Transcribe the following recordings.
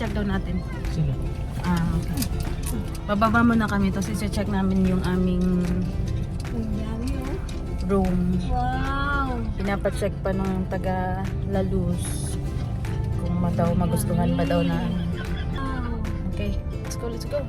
check daw natin. Sila. Okay. Bababa muna kami, tapos i-check namin yung aming room. Wow! Pinapacheck pa nung taga Laluz kung magustuhan ba daw na. Okay, let's go, let's go.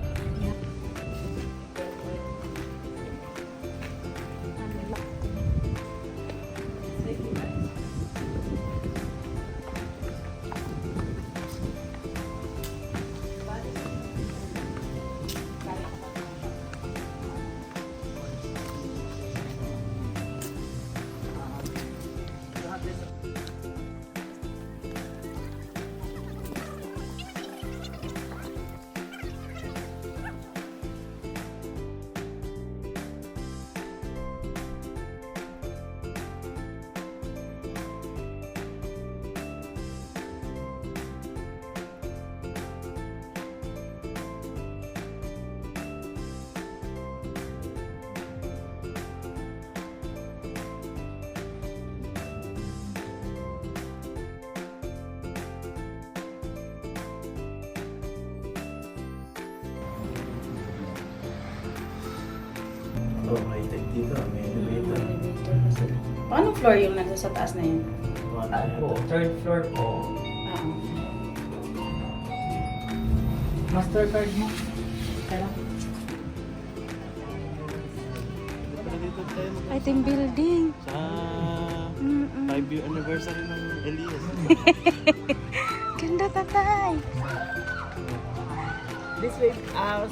Oh, may tag dito. May elevator. Paano floor yung nasa sa taas na yun? Po, third floor po. Mastercard mo? Kaya? Dito tayo Ay, team building. sa 5-year anniversary ng Elias. Ganda, tatay. This way,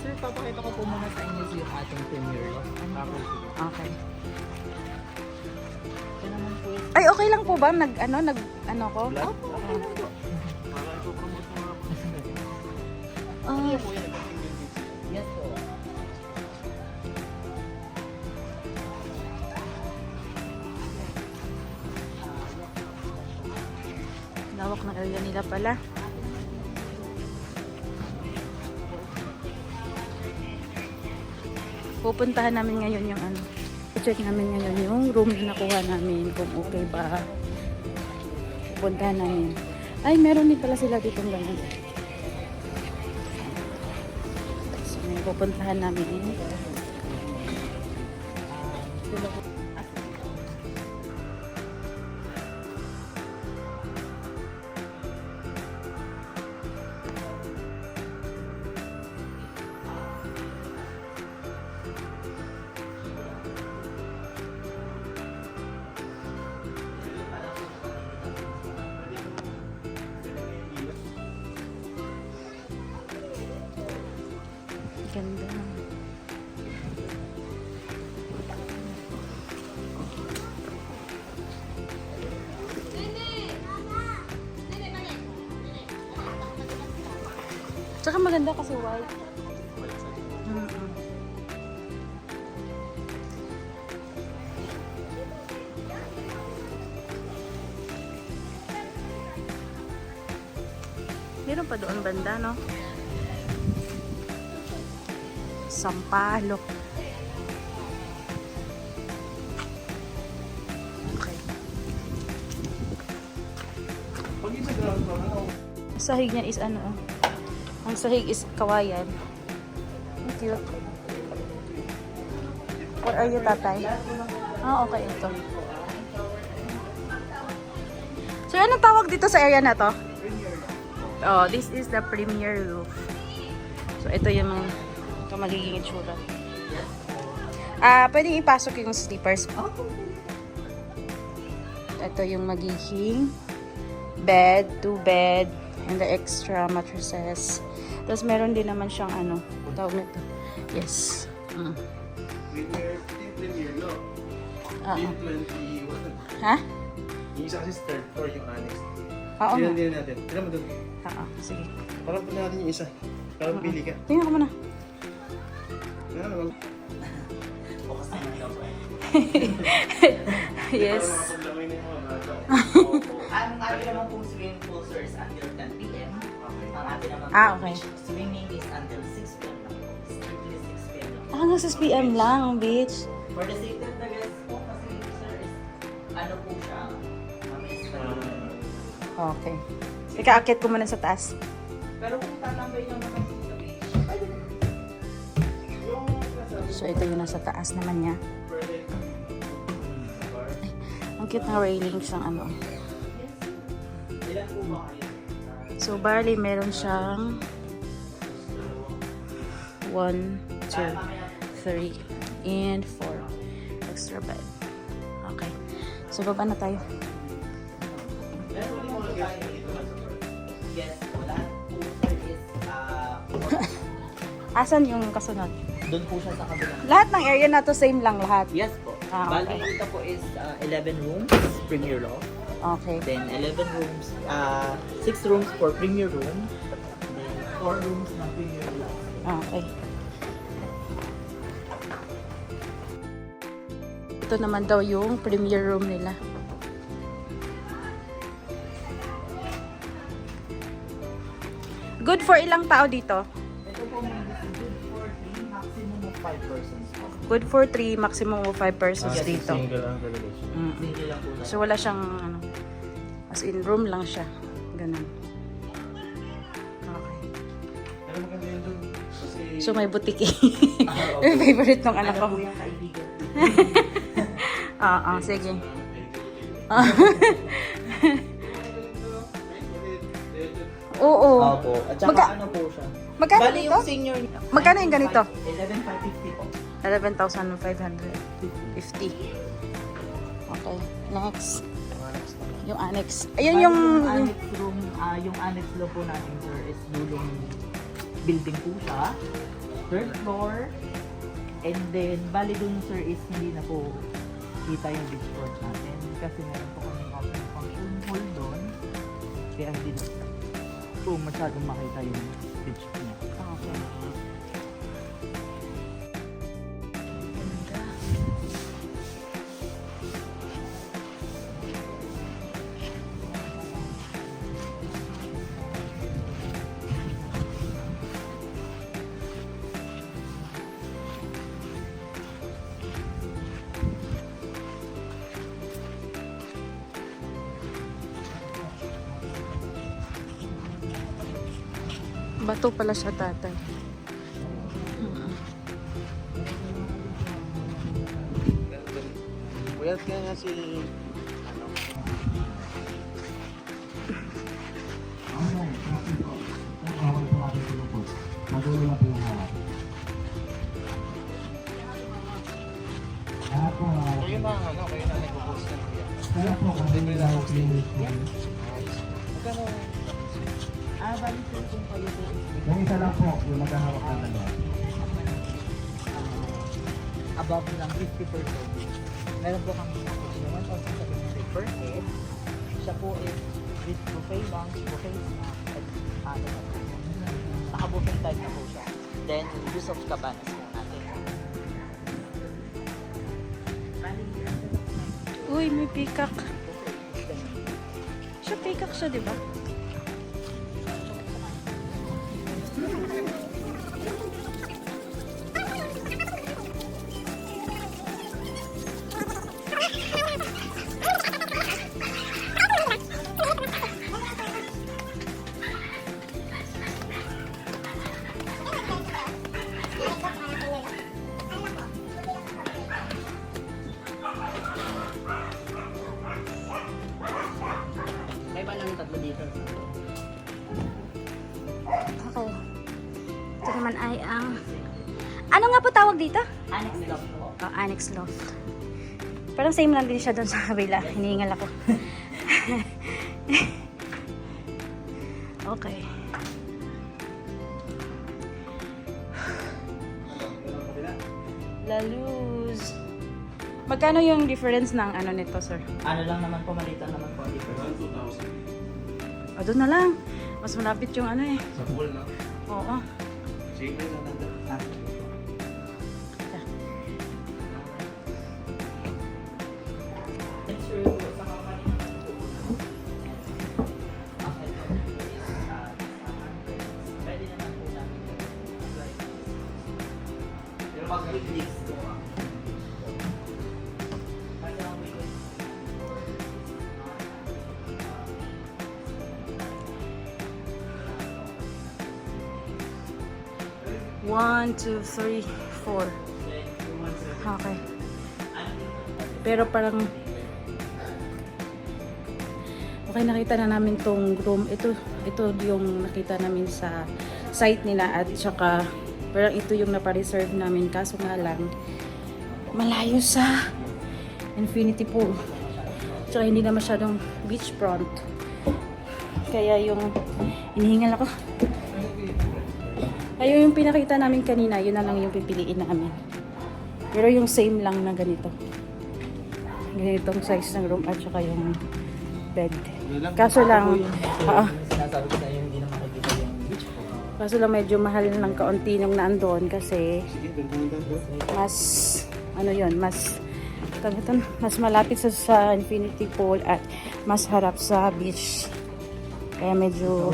sir, papakita ko po muna sa inyo yung ating premiere loft. Okay. Ay, okay lang po ba? Nag-ano ko? Black? Okay. Para ipopromote mo nga po. Ah, Yes po. lawak ng area nila pala. Pupuntahan namin ngayon yung check namin ngayon yung room na nakuha namin kung okay ba. Pupuntahan namin. Ay, meron din pala sila dito ng ganun. So, may pupuntahan namin. Ganda. Tsaka maganda kasi white. Meron pa doon banda, no? Sampalok. Okay. Sahig niya is ano? Ang sahig is kawayan. Ang cute. Where are you, tatay? Ah, okay, ito. So, anong tawag dito sa area na to? Oh, this is the premier roof. So, ito yung ito magiging itsura. Pwedeng ipasok yung sleepers mo. Ito yung magiging bed, 2 bed, and the extra mattresses. Tapos meron din naman siyang tawag nito. Yes. Premier, no? Team 21. Ha? Yung isa kasi third floor yung annex. Oo nga. Tingnan natin. Tingnan mo doon. Oo, sige. Parang pa natin yung isa. Parang pili ka. Tingnan ko muna. Ano naman? Focus na lang po. Yes. Makapaglamay na yung mga Ang atin naman pong swimming pool, sir, is until 10 p.m. Ang atin naman Okay. swimming is until 6 p.m. lang po. Strictly 6 p.m. lang po. Hanggang 6 PM lang ang beach. For the safety of the guests po, kasi sir, is ano po siya, Okay. Teka, akit ko muna sa taas. Pero kung tatambay naman natin sa beach, pwede naman. So, ito yung nasa taas naman niya. Ang cute ng railings ng ano. Ilan po ba kayo? So, bali, meron siyang 1, 2, 3, and 4 extra bed. Okay. So, baba na tayo. Meron ulit po tayo dito. Yes, wala po sir is Asan yung kasunod? doon po siya sa kabilang. Lahat ng area na to same lang lahat. Yes po. Ah, Bali okay. ito po is 11 rooms, premier loft. Okay. Then 11 rooms, 6 rooms for premier room. Then 4 rooms na premier loft. Okay. Ito naman daw yung premier room nila. Good for ilang tao dito? Ito po may good for 3, maximum of 5 persons po. Good for 3, maximum of 5 persons Yes, dito. Single ang talaga siya. Mm. Single lang po na. So wala siyang ano, as in room lang siya. Ganun. Okay. Pero maganda yun doon. Kasi... So may butiki. okay. Favorite ng anak Ano ko. po yung kaibigan? Sige. Oo. Opo. At saka Magka- ano po siya? Magkano Bali dito? yung senior. Magkano yung ganito? 11,550 po. 11,550. Okay. Next. Yung annex. Bali, Ayun yung... annex room, yung annex law po natin sir is dulong building po siya. Third floor. And then, bali dun sir is hindi na po kita yung beach front natin. Kasi meron po kami open function hall doon. Kaya hindi na po masyadong makita yung beach niya. Okay. Bato pala siya, tatay. Puyat ka nga si... Kayo na, kayo na nag-post na kuya. Hindi nila ako Magkano? Bali sir kung kayo po is Yung isa lang po, yung maghahawak na dalawa. above ng 50%. Meron po kami nakikita yung 1,700 per head. Siya po is with buffet lunch, buffet snack, at ano na po. Naka-buffet type na po siya. Then, use of cabanas po natin. Bali, Uy, may peacock. Siya peacock siya, di ba? may ba lang tatlo dito? Okay. Ito naman ay ang... Ano nga po tawag dito? Annex loft po. Oh, annex loft. Parang same lang din siya doon sa kabila. Hinihingal ako. Okay. La Luz. Magkano yung difference ng ano nito, sir? Ano lang naman po, maliit lang naman po. ang difference. 2,000. O, doon na lang. Mas malapit yung ano eh. Sa pool, no? Oo. Single na nandun. Sure po, sa company naman po. Okay po. Pwede naman po namin apply. Pero mag-weeklies po. Kasi ang weeklies 1, 2, 3, 4. Okay. Pero parang okay, nakita na namin tong room. Ito yung nakita namin sa site nila at saka parang ito yung napa-reserve namin. Kaso nga lang, malayo sa infinity pool. Tsaka hindi na masyadong beachfront. Kaya yung inihingal ako. Ayun yung pinakita namin kanina, yun na lang yung pipiliin namin. Pero yung same lang na ganito. Ganitong size ng room at saka yung bed. Kaso lang, Sinasabi ko sa iyo, hindi na makikita yung beach po. kaso lang medyo mahal ng kaunti nung naandun kasi mas, ano yun, mas malapit sa infinity pool at mas harap sa beach. Kaya medyo,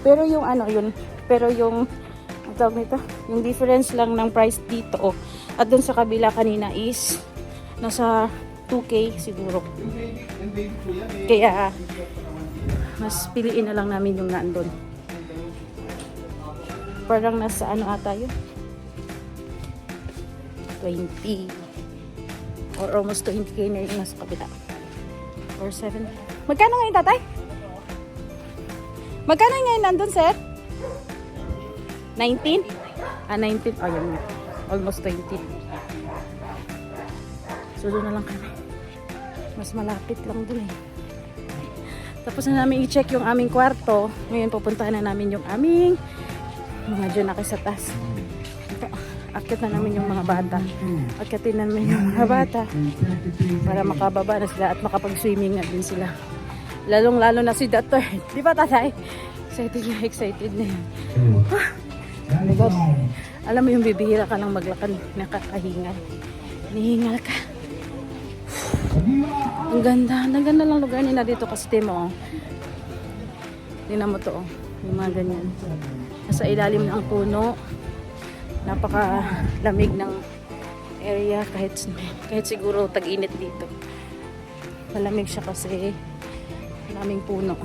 pero yung ano yun, ang tawag nito, yung difference lang ng price dito at dun sa kabila kanina is nasa 2K siguro. Kaya mas piliin na lang namin yung naandun. Parang nasa ano ata yun? 20 or almost 20K na yung nasa kabila. Or 7. Magkano ngayon, tatay? Magkano ngayon nandun, sir? 19? 19. Oh, yun. Almost 20. So, doon na lang kami. Mas malapit lang dun eh. Tapos na namin i-check yung aming kwarto. Ngayon, pupuntahan na namin yung aming mga dyan sa taas. Akit na namin yung mga bata. Akitin na namin yung mga bata para makababa na sila at makapag-swimming na din sila. Lalong-lalo na si Dr. Di ba, tatay? Excited na yun. Oh my God. Alam mo yung bibihira ka lang maglakad, nakakahingal. Nihingal ka. Ang ganda lang lugar nila dito kasi mo. Tingnan mo to, yung mga ganyan. Nasa ilalim ng puno. Napakalamig ng area kahit siguro tag-init dito. Malamig siya kasi maraming puno.